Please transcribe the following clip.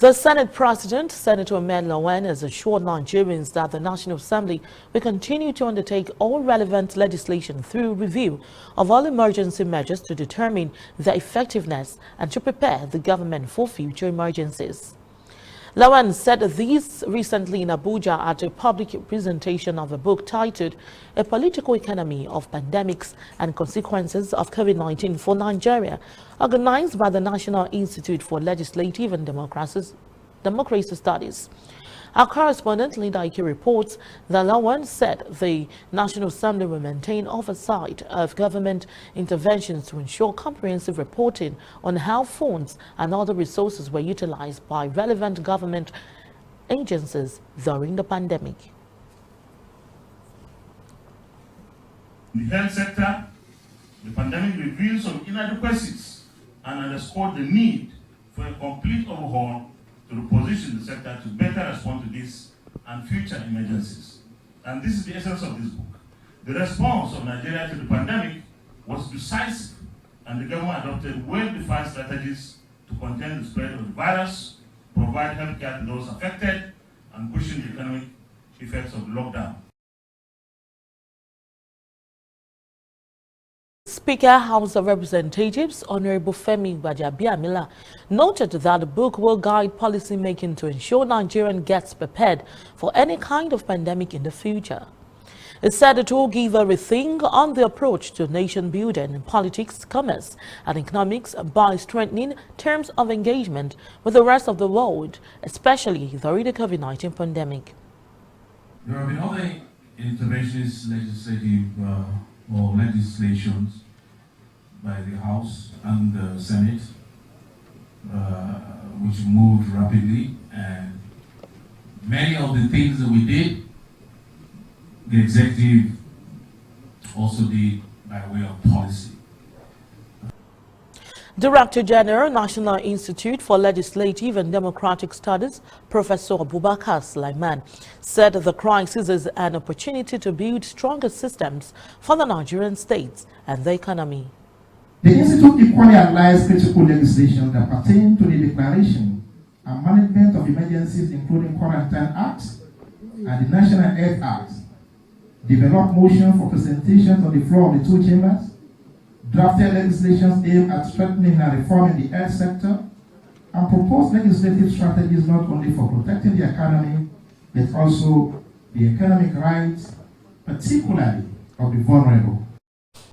The Senate President, Senator Ahmed Lawan, has assured Nigerians that the National Assembly will continue to undertake all relevant legislation through review of all emergency measures to determine their effectiveness and to prepare the government for future emergencies. Lawan said this recently in Abuja at a public presentation of a book titled A Political Economy of Pandemics and Consequences of COVID-19 for Nigeria, organized by the National Institute for Legislative and Democracy Studies. Our correspondent Linda Ike reports that Lawan said the National Assembly will maintain oversight of government interventions to ensure comprehensive reporting on how funds and other resources were utilized by relevant government agencies during the pandemic. In the health sector, the pandemic revealed some inadequacies and underscored the need for a complete overhaul to reposition the sector to better respond to this and future emergencies. And this is the essence of this book. The response of Nigeria to the pandemic was decisive, and the government adopted well-defined strategies to contain the spread of the virus, provide health care to those affected, and cushion the economic effects of the lockdown. Speaker, House of Representatives, Honorable Femi Gbajabiamila, noted that the book will guide policy making to ensure Nigeria gets prepared for any kind of pandemic in the future. He said it will give a rethink on the approach to nation building in politics, commerce, and economics by strengthening terms of engagement with the rest of the world, especially during the COVID-19 pandemic. There have been other interventions, legislative or legislations by the House and the Senate, which moved rapidly, and many of the things that we did, the executive also did by way of policy. Director General, National Institute for Legislative and Democratic Studies, Professor Abubakar Sulaiman, said the crisis is an opportunity to build stronger systems for the Nigerian states and the economy. The Institute equally analyzed critical legislation that pertain to the declaration and management of emergencies, including Quarantine Act and the National Health Act, developed motion for presentation on the floor of the two chambers, drafted legislation aimed at strengthening and reforming the health sector, and proposed legislative strategies not only for protecting the economy, but also the economic rights, particularly of the vulnerable.